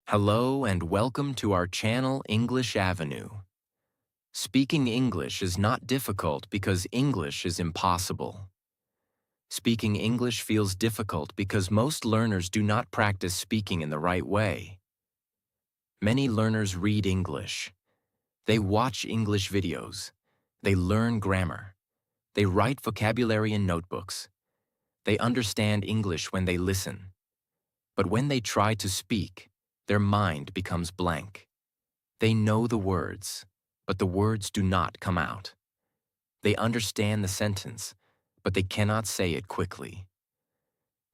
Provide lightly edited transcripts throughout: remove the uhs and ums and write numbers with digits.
Hello and welcome to our channel English Avenue. Speaking English is not difficult because English is impossible. Speaking English feels difficult because most learners do not practice speaking in the right way. Many learners read English. They watch English videos. They learn grammar. They write vocabulary in notebooks. They understand English when they listen. But when they try to speak, their mind becomes blank. They know the words, but the words do not come out. They understand the sentence, but they cannot say it quickly.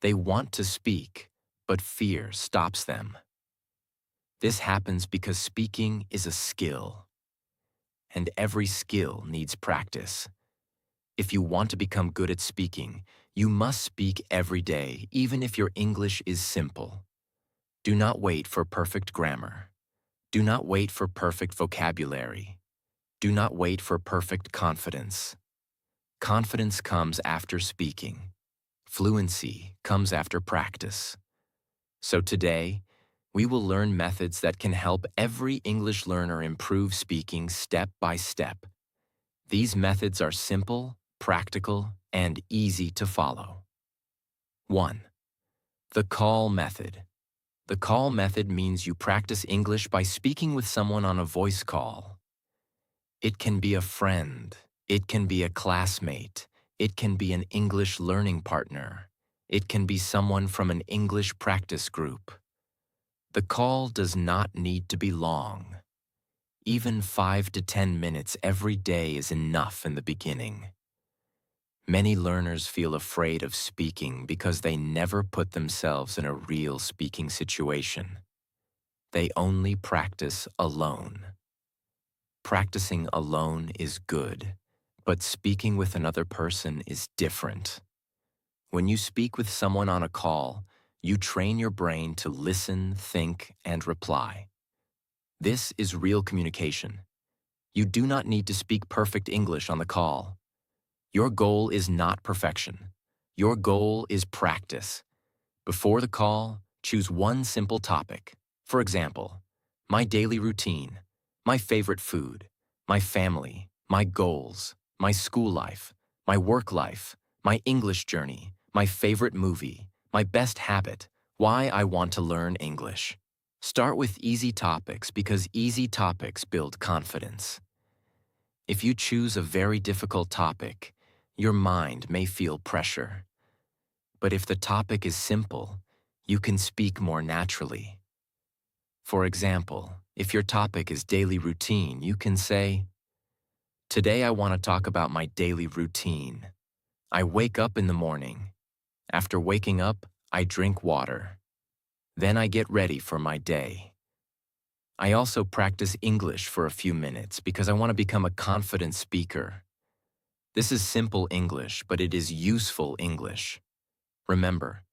They want to speak, but fear stops them. This happens because speaking is a skill, and every skill needs practice. If you want to become good at speaking, you must speak every day, even if your English is simple. Do not wait for perfect grammar. Do not wait for perfect vocabulary. Do not wait for perfect confidence. Confidence comes after speaking. Fluency comes after practice. So today, we will learn methods that can help every English learner improve speaking step by step. These methods are simple, practical, and easy to follow. 1. The call method. The call method means you practice English by speaking with someone on a voice call. It can be a friend. It can be a classmate. It can be an English learning partner. It can be someone from an English practice group. The call does not need to be long. Even 5 to 10 minutes every day is enough in the beginning. Many learners feel afraid of speaking because they never put themselves in a real speaking situation. They only practice alone. Practicing alone is good, but speaking with another person is different. When you speak with someone on a call, you train your brain to listen, think, and reply. This is real communication. You do not need to speak perfect English on the call. Your goal is not perfection. Your goal is practice. Before the call, choose one simple topic. For example, my daily routine, my favorite food, my family, my goals, my school life, my work life, my English journey, my favorite movie, my best habit, why I want to learn English. Start with easy topics because easy topics build confidence. If you choose a very difficult topic, your mind may feel pressure. But if the topic is simple, you can speak more naturally. For example, if your topic is daily routine, you can say, "Today I want to talk about my daily routine. I wake up in the morning. After waking up, I drink water. Then I get ready for my day. I also practice English for a few minutes because I want to become a confident speaker." This is simple English, but it is useful English. Remember,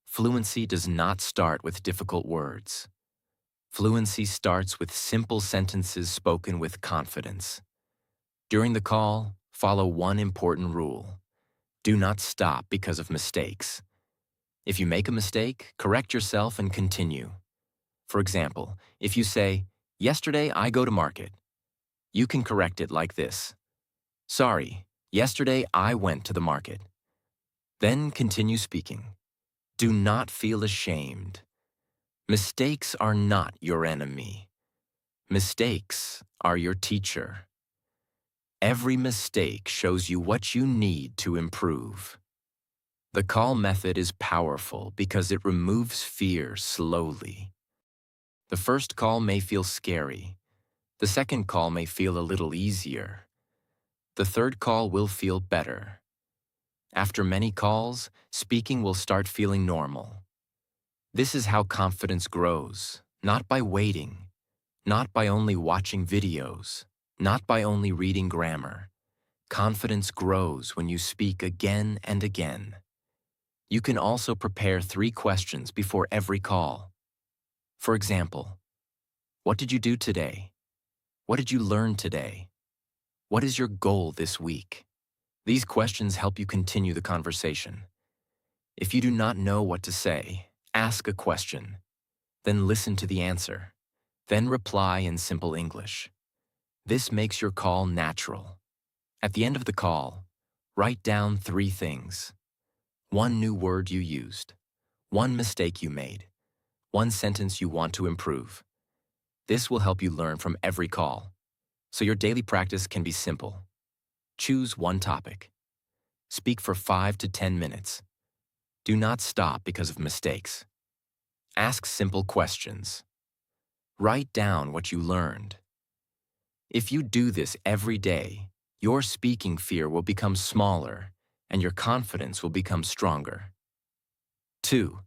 fluency does not start with difficult words. Fluency starts with simple sentences spoken with confidence. During the call, follow one important rule. Do not stop because of mistakes. If you make a mistake, correct yourself and continue. For example, if you say, "Yesterday I go to market," you can correct it like this. "Sorry, yesterday I went to the market." Then continue speaking. Do not feel ashamed. Mistakes are not your enemy. Mistakes are your teacher. Every mistake shows you what you need to improve. The call method is powerful because it removes fear slowly. The first call may feel scary. The second call may feel a little easier. The third call will feel better. After many calls, speaking will start feeling normal. This is how confidence grows, not by waiting, not by only watching videos, not by only reading grammar. Confidence grows when you speak again and again. You can also prepare 3 questions before every call. For example, what did you do today? What did you learn today? What is your goal this week? These questions help you continue the conversation. If you do not know what to say, ask a question. Then listen to the answer. Then reply in simple English. This makes your call natural. At the end of the call, write down 3 things. 1 new word you used. 1 mistake you made. 1 sentence you want to improve. This will help you learn from every call, so your daily practice can be simple. Choose 1 topic. Speak for 5 to 10 minutes. Do not stop because of mistakes. Ask simple questions. Write down what you learned. If you do this every day, your speaking fear will become smaller and your confidence will become stronger. 2.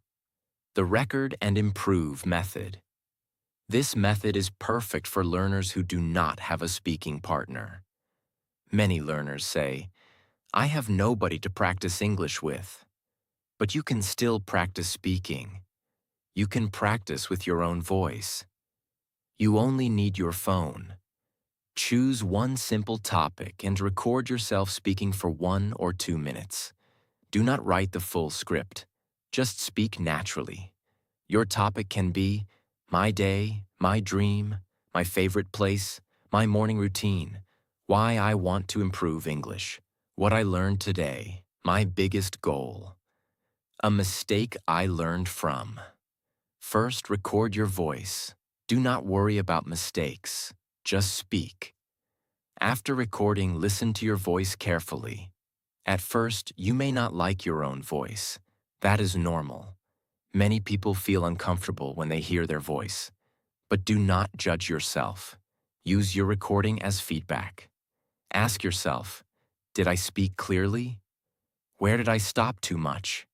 The record and improve method. This method is perfect for learners who do not have a speaking partner. Many learners say, "I have nobody to practice English with." But you can still practice speaking. You can practice with your own voice. You only need your phone. Choose 1 simple topic and record yourself speaking for 1 or 2 minutes. Do not write the full script. Just speak naturally. Your topic can be my day, my dream, my favorite place, my morning routine, why I want to improve English, what I learned today, my biggest goal. A mistake I learned from. First, record your voice. Do not worry about mistakes. Just speak. After recording, listen to your voice carefully. At first, you may not like your own voice. That is normal. Many people feel uncomfortable when they hear their voice. But do not judge yourself. Use your recording as feedback. Ask yourself, did I speak clearly? Where did I stop too much?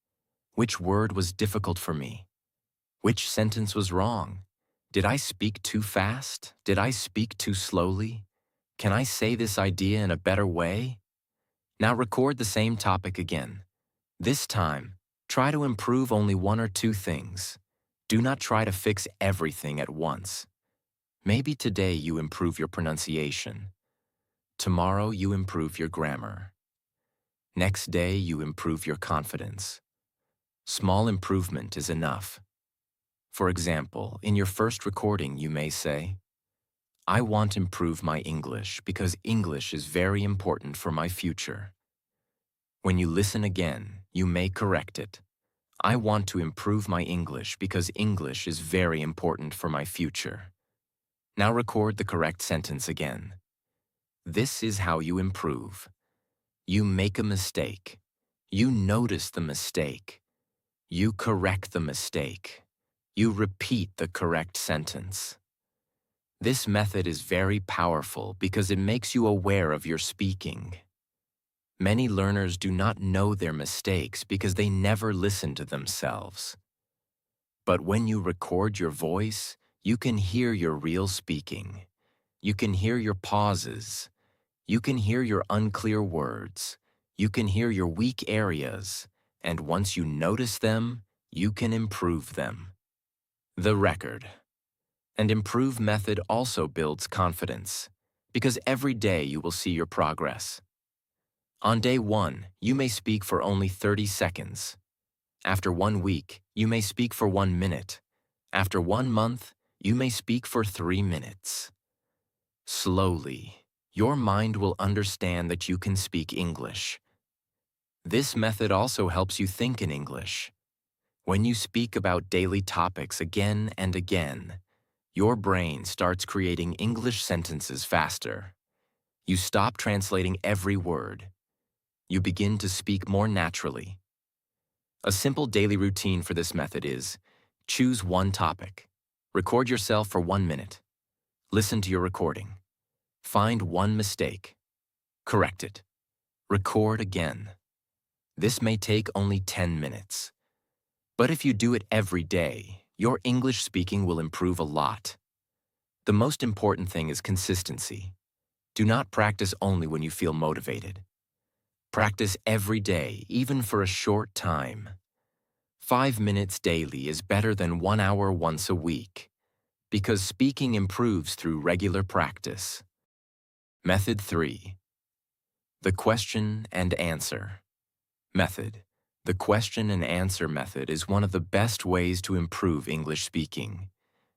Which word was difficult for me? Which sentence was wrong? Did I speak too fast? Did I speak too slowly? Can I say this idea in a better way? Now record the same topic again. This time, try to improve only 1 or 2 things. Do not try to fix everything at once. Maybe today you improve your pronunciation. Tomorrow you improve your grammar. Next day you improve your confidence. Small improvement is enough. For example, in your first recording you may say, "I want to improve my English because English is very important for my future." When you listen again, you may correct it. "I want to improve my English because English is very important for my future." Now record the correct sentence again. This is how you improve. You make a mistake. You notice the mistake. You correct the mistake. You repeat the correct sentence. This method is very powerful because it makes you aware of your speaking. Many learners do not know their mistakes because they never listen to themselves. But when you record your voice, you can hear your real speaking. You can hear your pauses. You can hear your unclear words. You can hear your weak areas. And once you notice them, you can improve them. The record and improve method also builds confidence, because every day you will see your progress. On day 1, you may speak for only 30 seconds. After 1 week, you may speak for 1 minute. After 1 month, you may speak for 3 minutes. Slowly, your mind will understand that you can speak English. This method also helps you think in English. When you speak about daily topics again and again, your brain starts creating English sentences faster. You stop translating every word. You begin to speak more naturally. A simple daily routine for this method is: choose 1 topic. Record yourself for 1 minute. Listen to your recording. Find 1 mistake. Correct it. Record again. This may take only 10 minutes. But if you do it every day, your English speaking will improve a lot. The most important thing is consistency. Do not practice only when you feel motivated. Practice every day, even for a short time. 5 minutes daily is better than 1 hour once a week, because speaking improves through regular practice. Method 3. The question and answer method. The question and answer method is one of the best ways to improve English speaking.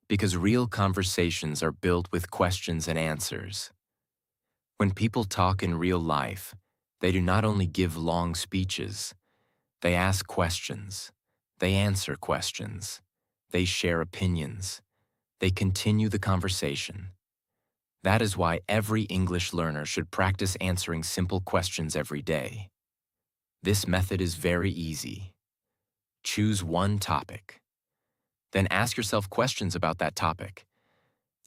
Because real conversations are built with questions and answers. When people talk in real life, they do not only give long speeches, they ask questions, they answer questions, they share opinions, they continue the conversation. That is why every English learner should practice answering simple questions every day. This method is very easy. Choose one topic. Then ask yourself questions about that topic.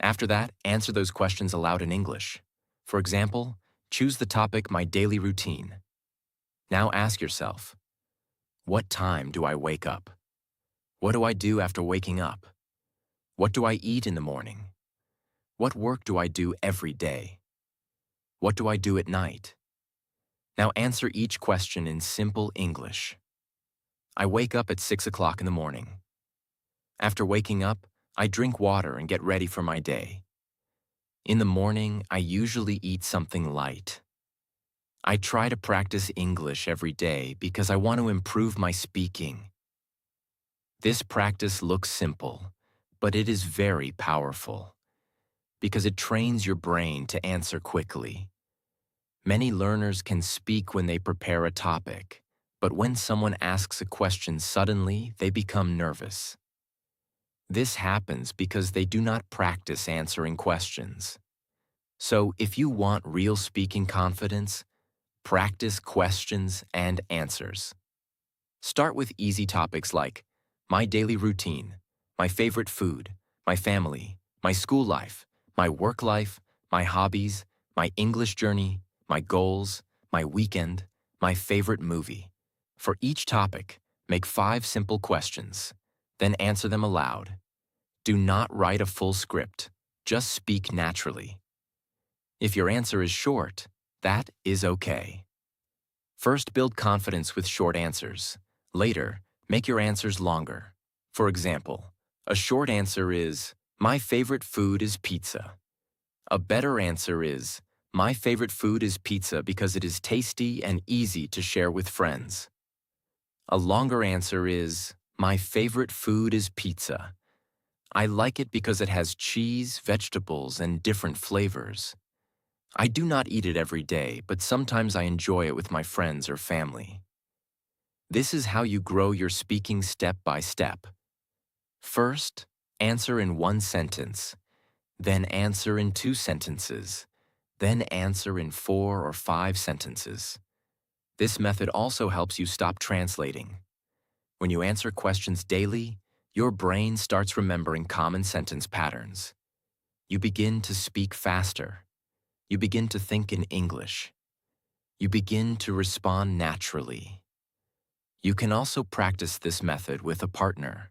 After that, answer those questions aloud in English. For example, choose the topic My Daily Routine. Now ask yourself, what time do I wake up? What do I do after waking up? What do I eat in the morning? What work do I do every day? What do I do at night? Now answer each question in simple English. I wake up at 6 o'clock in the morning. After waking up, I drink water and get ready for my day. In the morning, I usually eat something light. I try to practice English every day because I want to improve my speaking. This practice looks simple, but it is very powerful because it trains your brain to answer quickly. Many learners can speak when they prepare a topic, but when someone asks a question suddenly, they become nervous. This happens because they do not practice answering questions. So, if you want real speaking confidence, practice questions and answers. Start with easy topics like my daily routine, my favorite food, my family, my school life, my work life, my hobbies, my English journey, my goals, my weekend, my favorite movie. For each topic, make 5 simple questions, then answer them aloud. Do not write a full script, just speak naturally. If your answer is short, that is okay. First, build confidence with short answers. Later, make your answers longer. For example, a short answer is, my favorite food is pizza. A better answer is, my favorite food is pizza because it is tasty and easy to share with friends. A longer answer is, my favorite food is pizza. I like it because it has cheese, vegetables, and different flavors. I do not eat it every day, but sometimes I enjoy it with my friends or family. This is how you grow your speaking step by step. First, answer in 1 sentence, then answer in 2 sentences, then answer in 4 or 5 sentences. This method also helps you stop translating. When you answer questions daily, your brain starts remembering common sentence patterns. You begin to speak faster. You begin to think in English. You begin to respond naturally. You can also practice this method with a partner.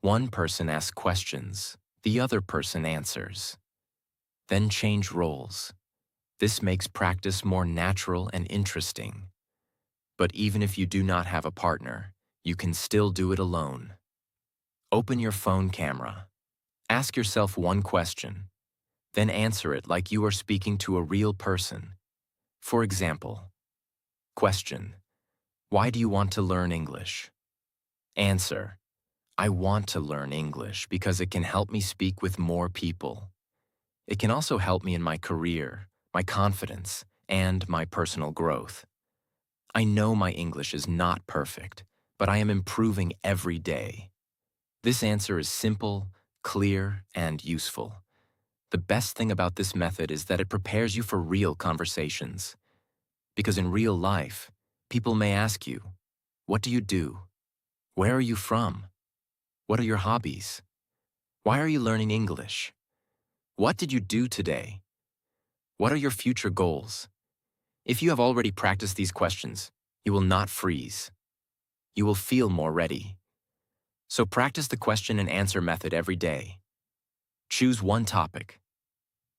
One person asks questions, the other person answers. Then change roles. This makes practice more natural and interesting. But even if you do not have a partner, you can still do it alone. Open your phone camera. Ask yourself one question, then answer it like you are speaking to a real person. For example, question, why do you want to learn English? Answer, I want to learn English because it can help me speak with more people. It can also help me in my career, my confidence, and my personal growth. I know my English is not perfect, but I am improving every day. This answer is simple, clear, and useful. The best thing about this method is that it prepares you for real conversations. Because in real life, people may ask you, what do you do? Where are you from? What are your hobbies? Why are you learning English? What did you do today? What are your future goals? If you have already practiced these questions, you will not freeze. You will feel more ready. So practice the question and answer method every day. Choose one topic.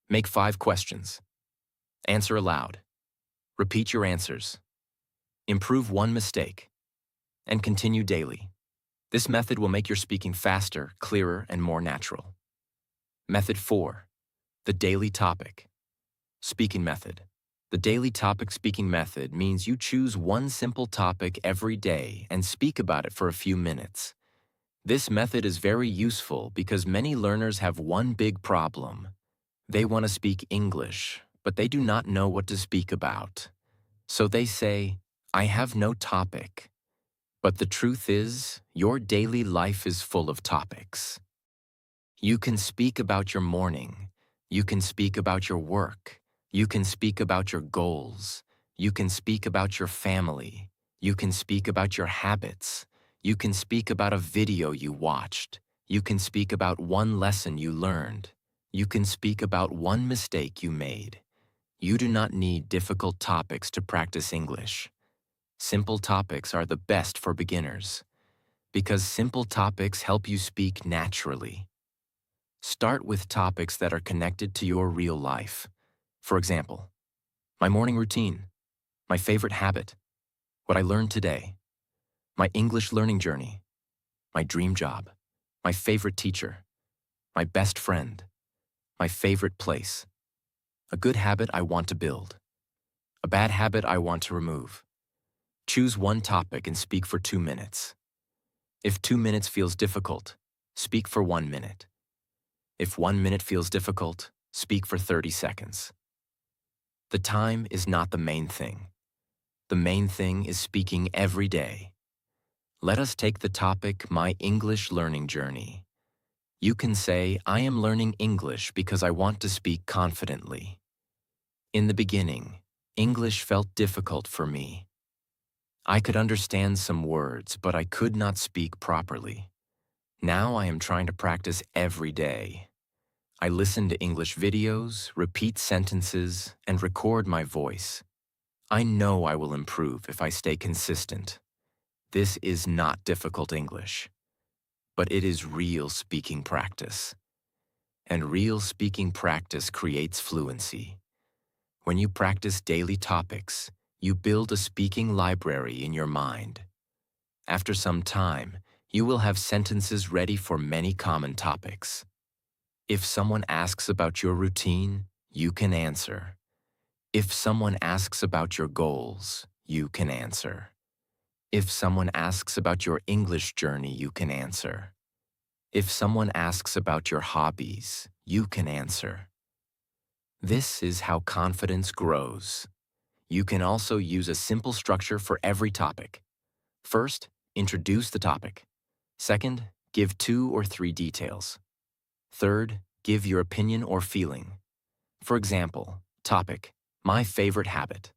Make 5 questions. Answer aloud. Repeat your answers. Improve one mistake. And continue daily. This method will make your speaking faster, clearer, and more natural. Method 4. The daily topic. Speaking method. The daily topic speaking method means you choose one simple topic every day and speak about it for a few minutes. This method is very useful because many learners have one big problem. They want to speak English, but they do not know what to speak about. So they say, I have no topic. But the truth is, your daily life is full of topics. You can speak about your morning. You can speak about your work. You can speak about your goals. You can speak about your family. You can speak about your habits. You can speak about a video you watched. You can speak about one lesson you learned. You can speak about one mistake you made. You do not need difficult topics to practice English. Simple topics are the best for beginners because simple topics help you speak naturally. Start with topics that are connected to your real life. For example, my morning routine, my favorite habit, what I learned today, my English learning journey, my dream job, my favorite teacher, my best friend, my favorite place, a good habit I want to build, a bad habit I want to remove. Choose one topic and speak for 2 minutes. If 2 minutes feels difficult, speak for 1 minute. If 1 minute feels difficult, speak for 30 seconds. The time is not the main thing. The main thing is speaking every day. Let us take the topic, my English learning journey. You can say, I am learning English because I want to speak confidently. In the beginning, English felt difficult for me. I could understand some words, but I could not speak properly. Now I am trying to practice every day. I listen to English videos, repeat sentences, and record my voice. I know I will improve if I stay consistent. This is not difficult English, but it is real speaking practice. And real speaking practice creates fluency. When you practice daily topics, you build a speaking library in your mind. After some time, you will have sentences ready for many common topics. If someone asks about your routine, you can answer. If someone asks about your goals, you can answer. If someone asks about your English journey, you can answer. If someone asks about your hobbies, you can answer. This is how confidence grows. You can also use a simple structure for every topic. First, introduce the topic. Second, give 2 or 3 details. Third, give your opinion or feeling. For example, topic, my favorite habit.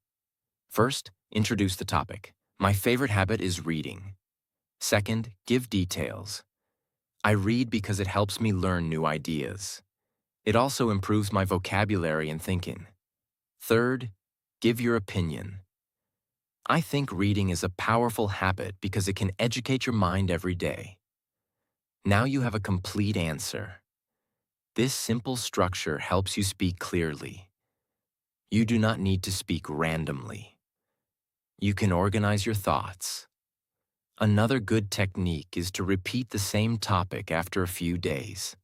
First, introduce the topic. My favorite habit is reading. Second, give details. I read because it helps me learn new ideas. It also improves my vocabulary and thinking. Third, give your opinion. I think reading is a powerful habit because it can educate your mind every day. Now you have a complete answer. This simple structure helps you speak clearly. You do not need to speak randomly. You can organize your thoughts. Another good technique is to repeat the same topic after a few days.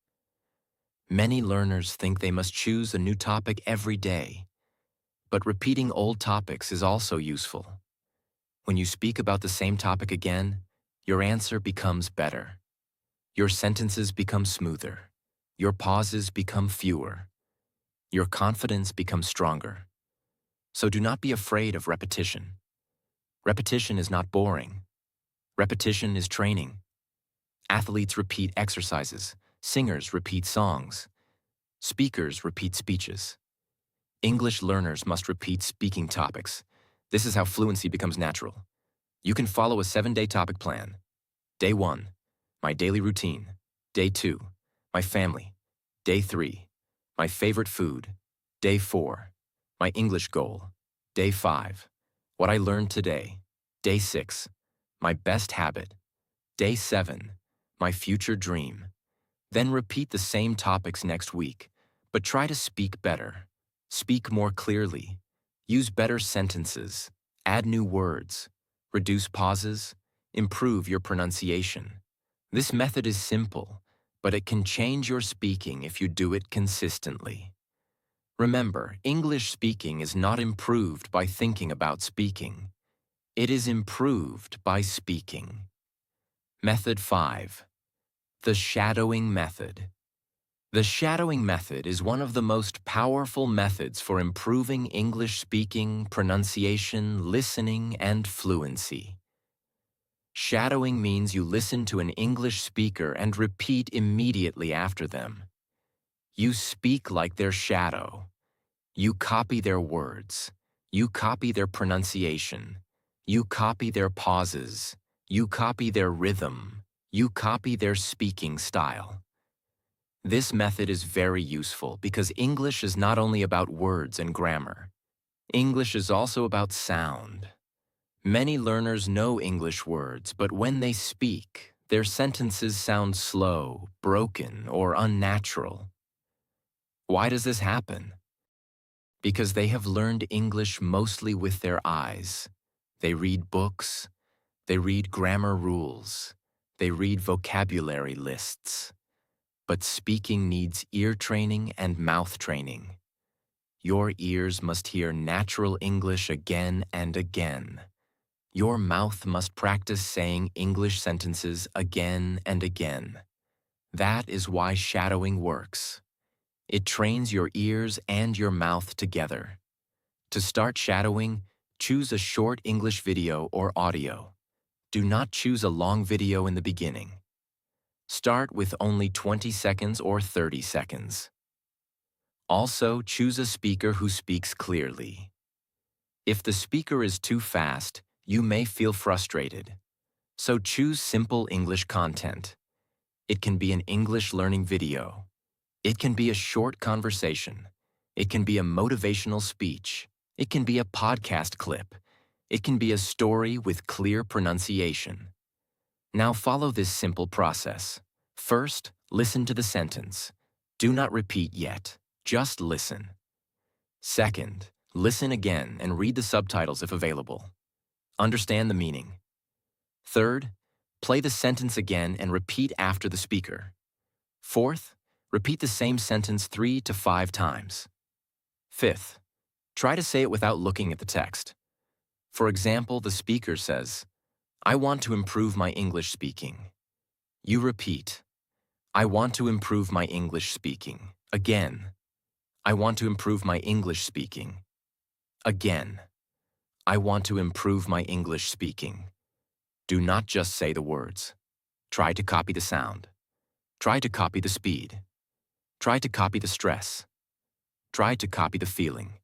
Many learners think they must choose a new topic every day, but repeating old topics is also useful. When you speak about the same topic again, your answer becomes better. Your sentences become smoother. Your pauses become fewer. Your confidence becomes stronger. So do not be afraid of repetition. Repetition is not boring. Repetition is training. Athletes repeat exercises. Singers repeat songs. Speakers repeat speeches. English learners must repeat speaking topics. This is how fluency becomes natural. You can follow a 7-day topic plan. Day 1, my daily routine. Day 2, my family. Day 3, my favorite food. Day 4, my English goal. Day 5, what I learned today. Day 6, my best habit. Day 7, my future dream. Then repeat the same topics next week, but try to speak better. Speak more clearly. Use better sentences. Add new words. Reduce pauses. Improve your pronunciation. This method is simple, but it can change your speaking if you do it consistently. Remember, English speaking is not improved by thinking about speaking. It is improved by speaking. Method 5. The shadowing method. The shadowing method is one of the most powerful methods for improving English speaking, pronunciation, listening, and fluency. Shadowing means you listen to an English speaker and repeat immediately after them. You speak like their shadow. You copy their words. You copy their pronunciation. You copy their pauses. You copy their rhythm. You copy their speaking style. This method is very useful because English is not only about words and grammar. English is also about sound. Many learners know English words, but when they speak, their sentences sound slow, broken, or unnatural. Why does this happen? Because they have learned English mostly with their eyes. They read books, they read grammar rules, they read vocabulary lists. But speaking needs ear training and mouth training. Your ears must hear natural English again and again. Your mouth must practice saying English sentences again and again. That is why shadowing works. It trains your ears and your mouth together. To start shadowing, choose a short English video or audio. Do not choose a long video in the beginning. Start with only 20 seconds or 30 seconds. Also, choose a speaker who speaks clearly. If the speaker is too fast, you may feel frustrated. So choose simple English content. It can be an English learning video. It can be a short conversation. It can be a motivational speech. It can be a podcast clip. It can be a story with clear pronunciation. Now follow this simple process. First, listen to the sentence. Do not repeat yet. Just listen. Second, listen again and read the subtitles if available. Understand the meaning. Third, play the sentence again and repeat after the speaker. Fourth, repeat the same sentence 3 to 5 times. Fifth, try to say it without looking at the text. For example, the speaker says, "I want to improve my English speaking." You repeat, "I want to improve my English speaking." Again, "I want to improve my English speaking." Again, "I want to improve my English speaking." Do not just say the words. Try to copy the sound. Try to copy the speed. Try to copy the stress. Try to copy the feeling.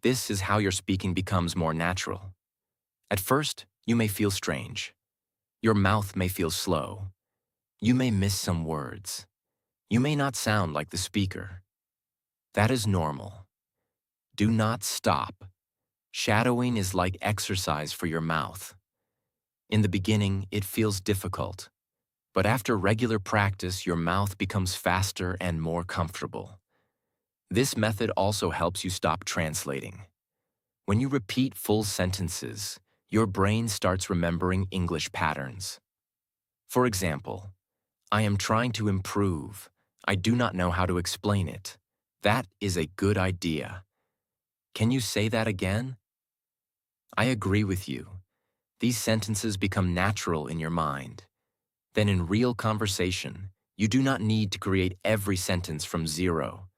This is how your speaking becomes more natural. At first, you may feel strange. Your mouth may feel slow. You may miss some words. You may not sound like the speaker. That is normal. Do not stop. Shadowing is like exercise for your mouth. In the beginning, it feels difficult. But after regular practice, your mouth becomes faster and more comfortable. This method also helps you stop translating. When you repeat full sentences, your brain starts remembering English patterns. For example, "I am trying to improve. I do not know how to explain it. That is a good idea. Can you say that again?" I agree with you. These sentences become natural in your mind. Then in real conversation, you do not need to create every sentence from zero.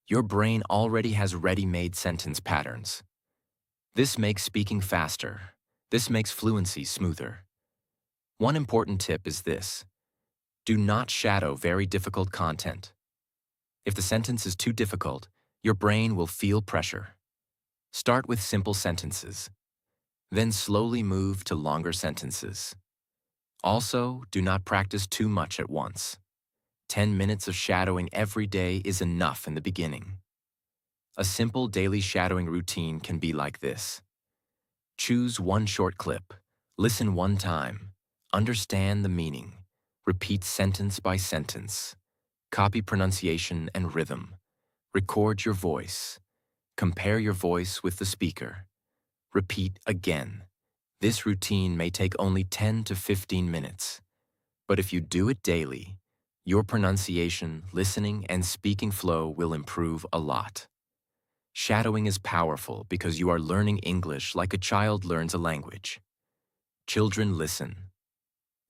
Your brain already has ready-made sentence patterns. This makes speaking faster. This makes fluency smoother. One important tip is this: do not shadow very difficult content. If the sentence is too difficult, your brain will feel pressure. Start with simple sentences. Then slowly move to longer sentences. Also, do not practice too much at once. 10 minutes of shadowing every day is enough in the beginning. A simple daily shadowing routine can be like this. Choose one short clip. Listen one time. Understand the meaning. Repeat sentence by sentence. Copy pronunciation and rhythm. Record your voice. Compare your voice with the speaker. Repeat again. This routine may take only 10 to 15 minutes. But if you do it daily, your pronunciation, listening, and speaking flow will improve a lot. Shadowing is powerful because you are learning English like a child learns a language. Children listen.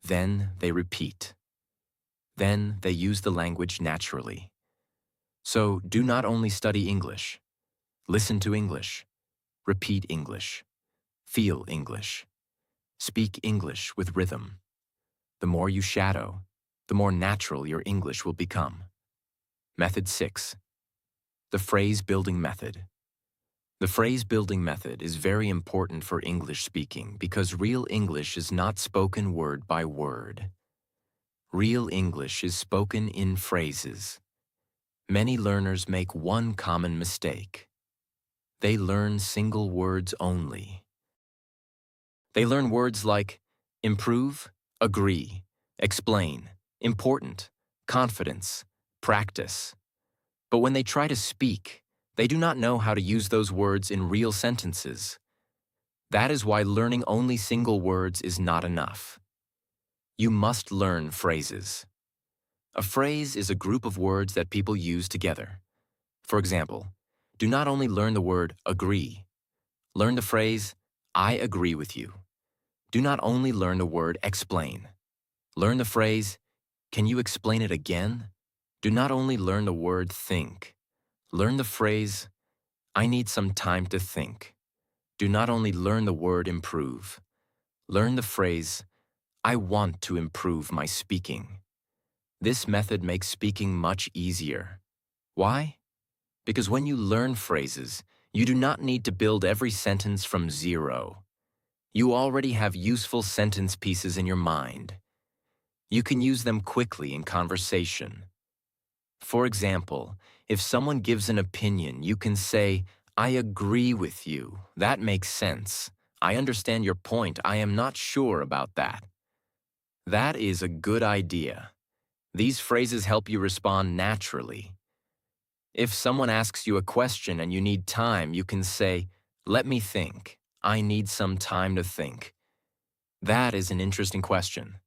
Then they repeat. Then they use the language naturally. So do not only study English. Listen to English. Repeat English. Feel English. Speak English with rhythm. The more you shadow, the more natural your English will become. Method 6. The phrase building method. The phrase building method is very important for English speaking because real English is not spoken word by word. Real English is spoken in phrases. Many learners make one common mistake. They learn single words only. They learn words like improve, agree, explain, important, confidence, practice. But when they try to speak, they do not know how to use those words in real sentences. That is why learning only single words is not enough. You must learn phrases. A phrase is a group of words that people use together. For example, do not only learn the word agree. Learn the phrase, I agree with you. Do not only learn the word explain. Learn the phrase, can you explain it again? Do not only learn the word think. Learn the phrase, I need some time to think. Do not only learn the word improve. Learn the phrase, I want to improve my speaking. This method makes speaking much easier. Why? Because when you learn phrases, you do not need to build every sentence from zero. You already have useful sentence pieces in your mind. You can use them quickly in conversation. For example, if someone gives an opinion, you can say, I agree with you. That makes sense. I understand your point. I am not sure about that. That is a good idea. These phrases help you respond naturally. If someone asks you a question and you need time, you can say, let me think. I need some time to think. That is an interesting question.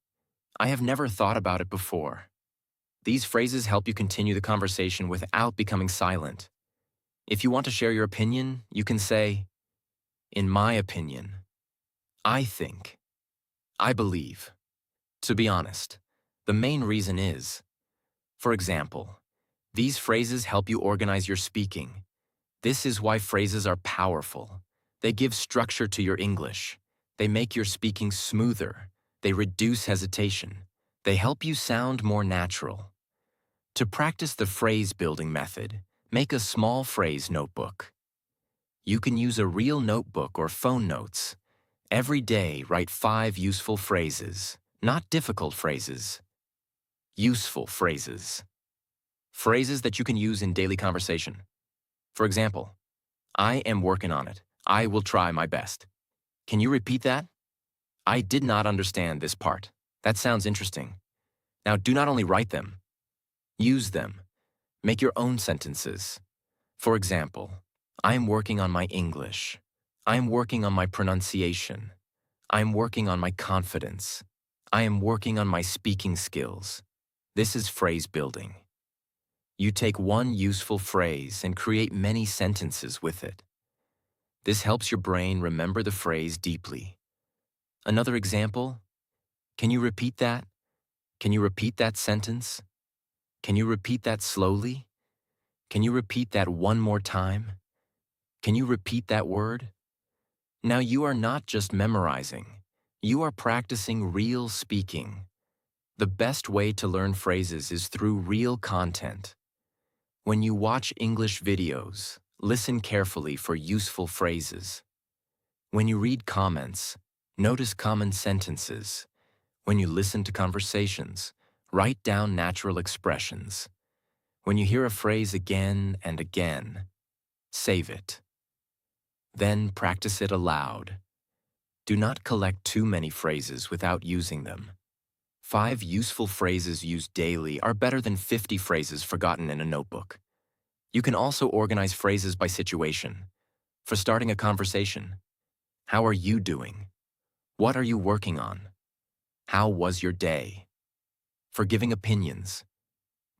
I have never thought about it before. These phrases help you continue the conversation without becoming silent. If you want to share your opinion, you can say, in my opinion, I think, I believe. To be honest, the main reason is, for example, these phrases help you organize your speaking. This is why phrases are powerful. They give structure to your English. They make your speaking smoother. They reduce hesitation. They help you sound more natural. To practice the phrase building method, make a small phrase notebook. You can use a real notebook or phone notes. Every day, write 5 useful phrases, not difficult phrases. Useful phrases. Phrases that you can use in daily conversation. For example, I am working on it. I will try my best. Can you repeat that? I did not understand this part. That sounds interesting. Now, do not only write them. Use them. Make your own sentences. For example, I am working on my English. I am working on my pronunciation. I am working on my confidence. I am working on my speaking skills. This is phrase building. You take one useful phrase and create many sentences with it. This helps your brain remember the phrase deeply. Another example? Can you repeat that? Can you repeat that sentence? Can you repeat that slowly? Can you repeat that one more time? Can you repeat that word? Now you are not just memorizing. You are practicing real speaking. The best way to learn phrases is through real content. When you watch English videos, listen carefully for useful phrases. When you read comments, notice common sentences. When you listen to conversations, write down natural expressions. When you hear a phrase again and again, save it. Then practice it aloud. Do not collect too many phrases without using them. 5 useful phrases used daily are better than 50 phrases forgotten in a notebook. You can also organize phrases by situation. For starting a conversation, how are you doing? What are you working on? How was your day? For giving opinions,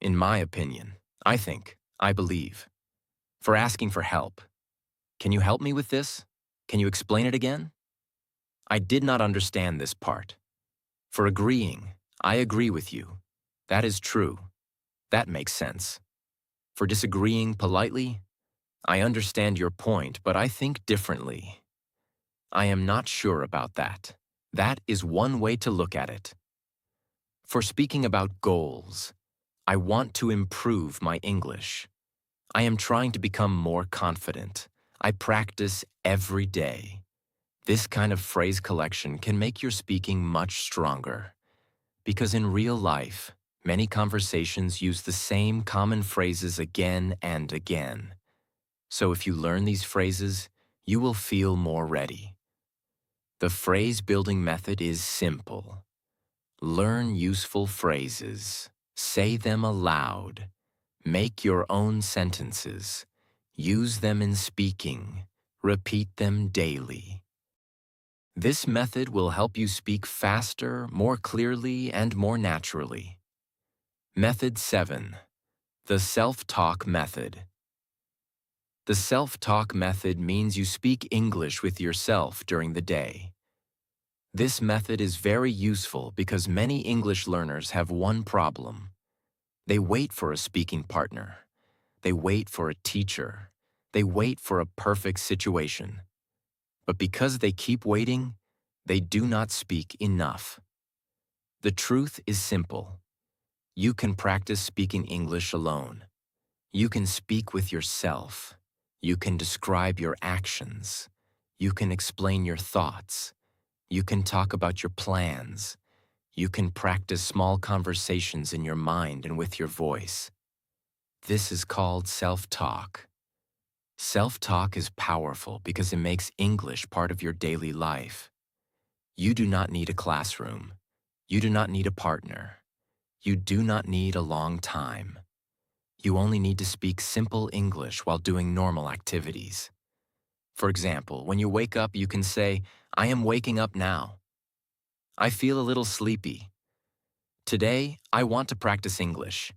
in my opinion, I think, I believe. For asking for help, can you help me with this? Can you explain it again? I did not understand this part. For agreeing, I agree with you. That is true. That makes sense. For disagreeing politely, I understand your point, but I think differently. I am not sure about that. That is one way to look at it. For speaking about goals, I want to improve my English. I am trying to become more confident. I practice every day. This kind of phrase collection can make your speaking much stronger. Because in real life, many conversations use the same common phrases again and again. So if you learn these phrases, you will feel more ready. The phrase building method is simple. Learn useful phrases. Say them aloud. Make your own sentences. Use them in speaking. Repeat them daily. This method will help you speak faster, more clearly, and more naturally. Method 7. The self-talk method. The self-talk method means you speak English with yourself during the day. This method is very useful because many English learners have one problem. They wait for a speaking partner. They wait for a teacher. They wait for a perfect situation. But because they keep waiting, they do not speak enough. The truth is simple. You can practice speaking English alone. You can speak with yourself. You can describe your actions. You can explain your thoughts. You can talk about your plans. You can practice small conversations in your mind and with your voice. This is called self-talk. Self-talk is powerful because it makes English part of your daily life. You do not need a classroom. You do not need a partner. You do not need a long time. You only need to speak simple English while doing normal activities. For example, when you wake up, you can say, "I am waking up now. I feel a little sleepy. Today, I want to practice English.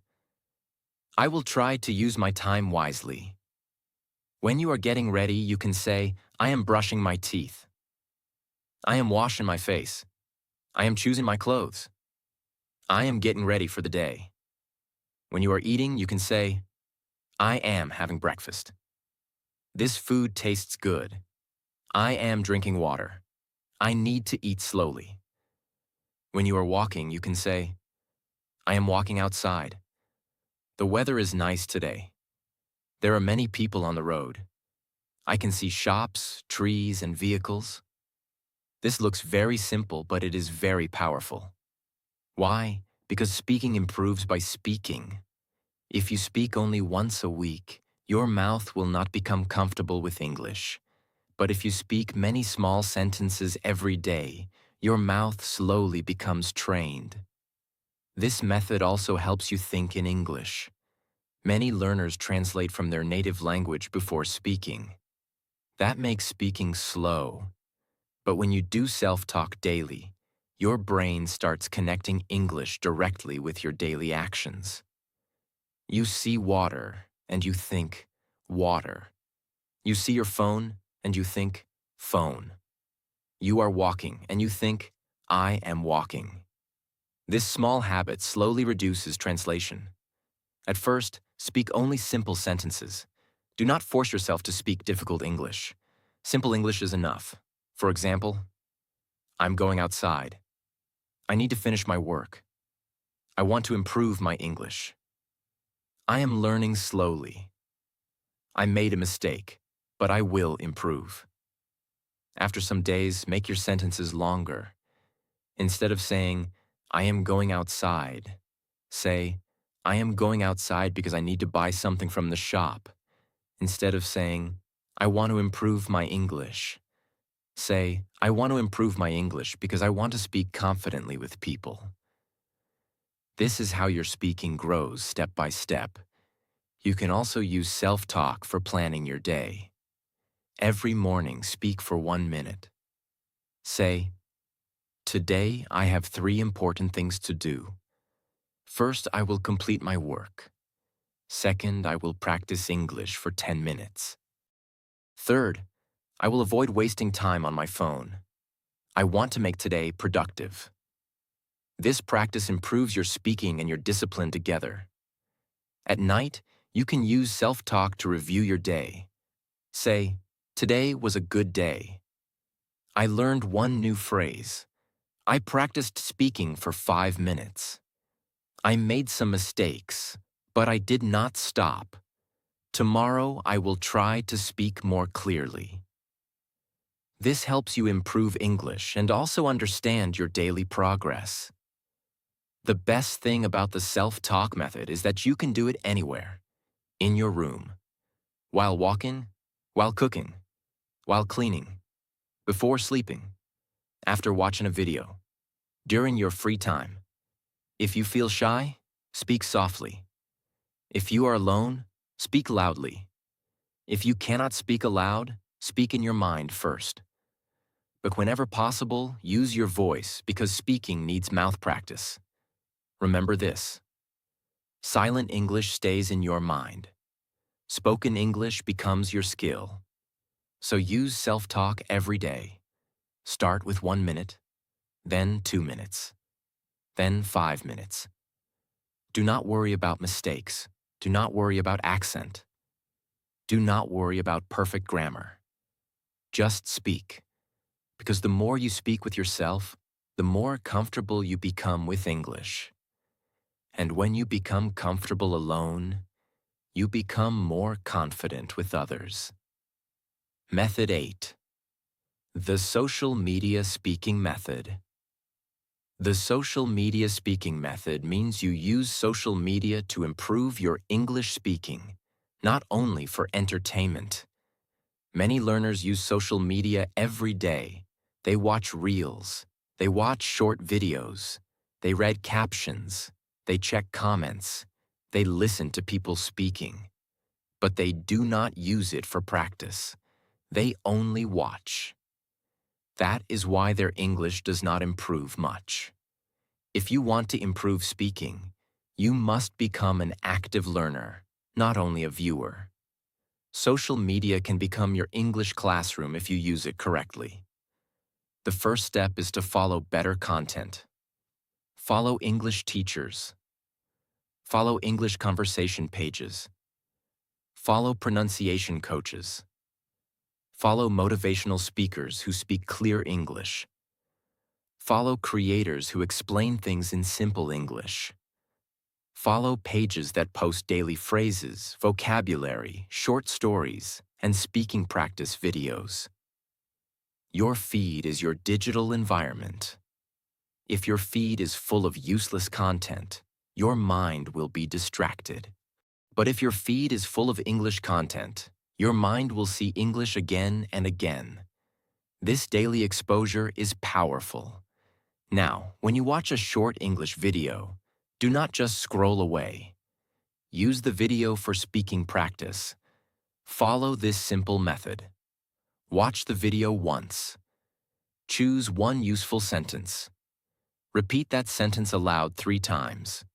I will try to use my time wisely." When you are getting ready, you can say, "I am brushing my teeth. I am washing my face. I am choosing my clothes. I am getting ready for the day." When you are eating, you can say, "I am having breakfast. This food tastes good. I am drinking water. I need to eat slowly." When you are walking, you can say, "I am walking outside. The weather is nice today. There are many people on the road. I can see shops, trees, and vehicles." This looks very simple, but it is very powerful. Why? Because speaking improves by speaking. If you speak only once a week, your mouth will not become comfortable with English. But if you speak many small sentences every day, your mouth slowly becomes trained. This method also helps you think in English. Many learners translate from their native language before speaking. That makes speaking slow. But when you do self-talk daily, your brain starts connecting English directly with your daily actions. You see water, and you think, water. You see your phone, and you think, phone. You are walking, and you think, I am walking. This small habit slowly reduces translation. At first, speak only simple sentences. Do not force yourself to speak difficult English. Simple English is enough. For example, I'm going outside. I need to finish my work. I want to improve my English. I am learning slowly. I made a mistake, but I will improve. After some days, make your sentences longer. Instead of saying, I am going outside, say, I am going outside because I need to buy something from the shop. Instead of saying, I want to improve my English, say, I want to improve my English because I want to speak confidently with people. This is how your speaking grows step by step. You can also use self-talk for planning your day. Every morning, speak for 1 minute. Say, today I have 3 important things to do. First, I will complete my work. Second, I will practice English for 10 minutes. Third, I will avoid wasting time on my phone. I want to make today productive. This practice improves your speaking and your discipline together. At night, you can use self-talk to review your day. Say, "Today was a good day. I learned one new phrase. I practiced speaking for 5 minutes. I made some mistakes, but I did not stop. Tomorrow I will try to speak more clearly." This helps you improve English and also understand your daily progress. The best thing about the self-talk method is that you can do it anywhere. In your room, while walking, while cooking, while cleaning, before sleeping, after watching a video, during your free time. If you feel shy, speak softly. If you are alone, speak loudly. If you cannot speak aloud, speak in your mind first. But whenever possible, use your voice because speaking needs mouth practice. Remember this: silent English stays in your mind. Spoken English becomes your skill. So use self-talk every day. Start with 1 minute, then 2 minutes, then 5 minutes. Do not worry about mistakes. Do not worry about accent. Do not worry about perfect grammar. Just speak. Because the more you speak with yourself, the more comfortable you become with English. And when you become comfortable alone, you become more confident with others. Method 8. The social media speaking method. The social media speaking method means you use social media to improve your English speaking, not only for entertainment. Many learners use social media every day. They watch reels, they watch short videos, they read captions, they check comments, they listen to people speaking. But they do not use it for practice. They only watch. That is why their English does not improve much. If you want to improve speaking, you must become an active learner, not only a viewer. Social media can become your English classroom if you use it correctly. The first step is to follow better content. Follow English teachers. Follow English conversation pages. Follow pronunciation coaches. Follow motivational speakers who speak clear English. Follow creators who explain things in simple English. Follow pages that post daily phrases, vocabulary, short stories, and speaking practice videos. Your feed is your digital environment. If your feed is full of useless content, your mind will be distracted. But if your feed is full of English content, your mind will see English again and again. This daily exposure is powerful. Now, when you watch a short English video, do not just scroll away. Use the video for speaking practice. Follow this simple method. Watch the video once. Choose one useful sentence. Repeat that sentence aloud 3 times.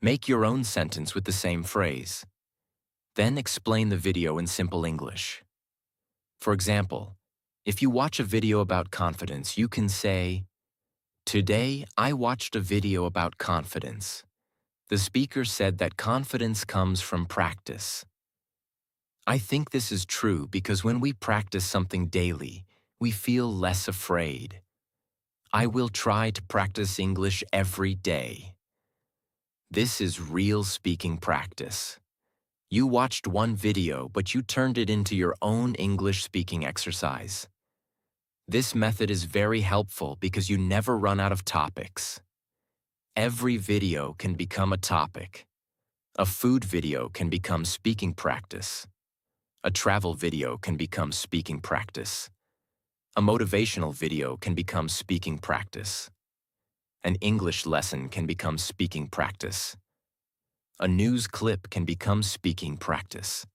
Make your own sentence with the same phrase. Then explain the video in simple English. For example, if you watch a video about confidence, you can say, "Today, I watched a video about confidence. The speaker said that confidence comes from practice. I think this is true because when we practice something daily, we feel less afraid. I will try to practice English every day." This is real speaking practice. You watched one video, but you turned it into your own English speaking exercise. This method is very helpful because you never run out of topics. Every video can become a topic. A food video can become speaking practice. A travel video can become speaking practice. A motivational video can become speaking practice. An English lesson can become speaking practice. A news clip can become speaking practice.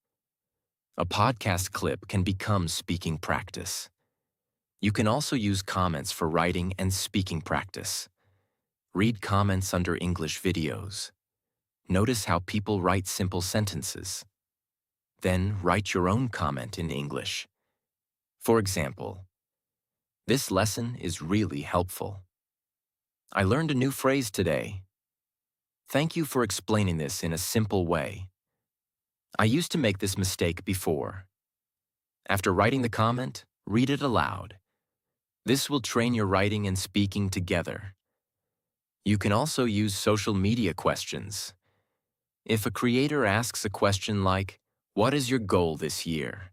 A podcast clip can become speaking practice. You can also use comments for writing and speaking practice. Read comments under English videos. Notice how people write simple sentences. Then write your own comment in English. For example, "This lesson is really helpful." I learned a new phrase today. Thank you for explaining this in a simple way. I used to make this mistake before. After writing the comment, read it aloud. This will train your writing and speaking together. You can also use social media questions. If a creator asks a question like, "What is your goal this year?"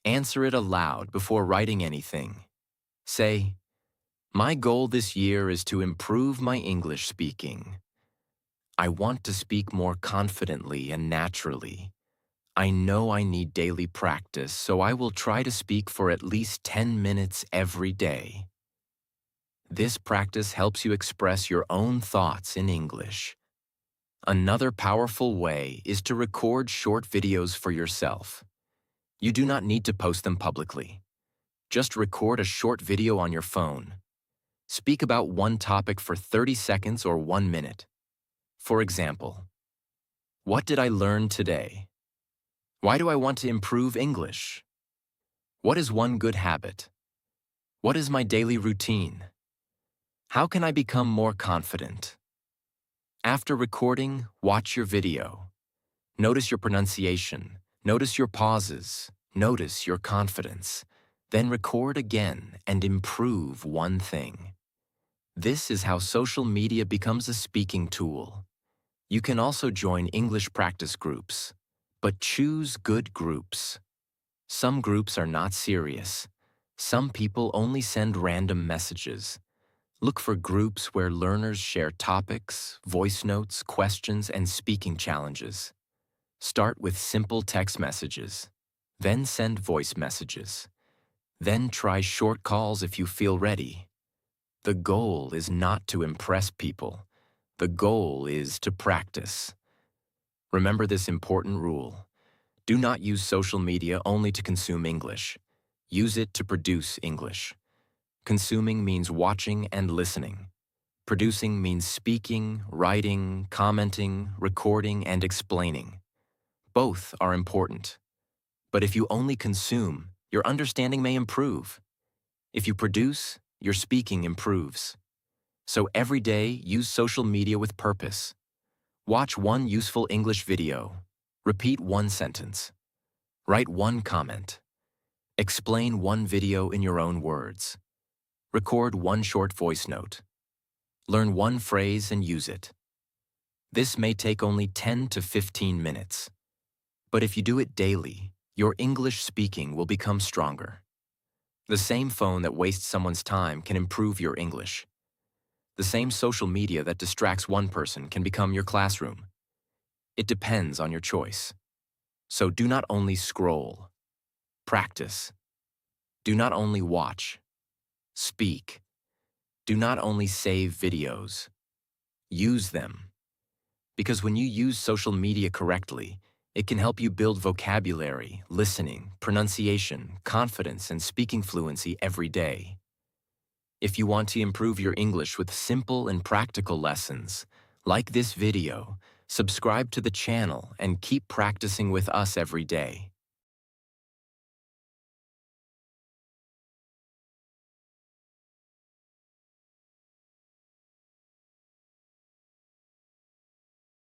Answer it aloud before writing anything. Say, "My goal this year is to improve my English speaking. I want to speak more confidently and naturally. I know I need daily practice, so I will try to speak for at least 10 minutes every day." This practice helps you express your own thoughts in English. Another powerful way is to record short videos for yourself. You do not need to post them publicly. Just record a short video on your phone. Speak about one topic for 30 seconds or 1 minute. For example, what did I learn today? Why do I want to improve English? What is one good habit? What is my daily routine? How can I become more confident? After recording, watch your video. Notice your pronunciation. Notice your pauses. Notice your confidence. Then record again and improve one thing. This is how social media becomes a speaking tool. You can also join English practice groups, but choose good groups. Some groups are not serious. Some people only send random messages. Look for groups where learners share topics, voice notes, questions, and speaking challenges. Start with simple text messages. Then send voice messages. Then try short calls if you feel ready. The goal is not to impress people. The goal is to practice. Remember this important rule. Do not use social media only to consume English. Use it to produce English. Consuming means watching and listening. Producing means speaking, writing, commenting, recording, and explaining. Both are important. But if you only consume, your understanding may improve. If you produce, your speaking improves. So every day, use social media with purpose. Watch one useful English video. Repeat one sentence. Write one comment. Explain one video in your own words. Record one short voice note. Learn one phrase and use it. This may take only 10 to 15 minutes. But if you do it daily, your English speaking will become stronger. The same phone that wastes someone's time can improve your English. The same social media that distracts one person can become your classroom. It depends on your choice. So do not only scroll. Practice. Do not only watch. Speak. Do not only save videos. Use them. Because when you use social media correctly, it can help you build vocabulary, listening, pronunciation, confidence, and speaking fluency every day. If you want to improve your English with simple and practical lessons, like this video, subscribe to the channel and keep practicing with us every day.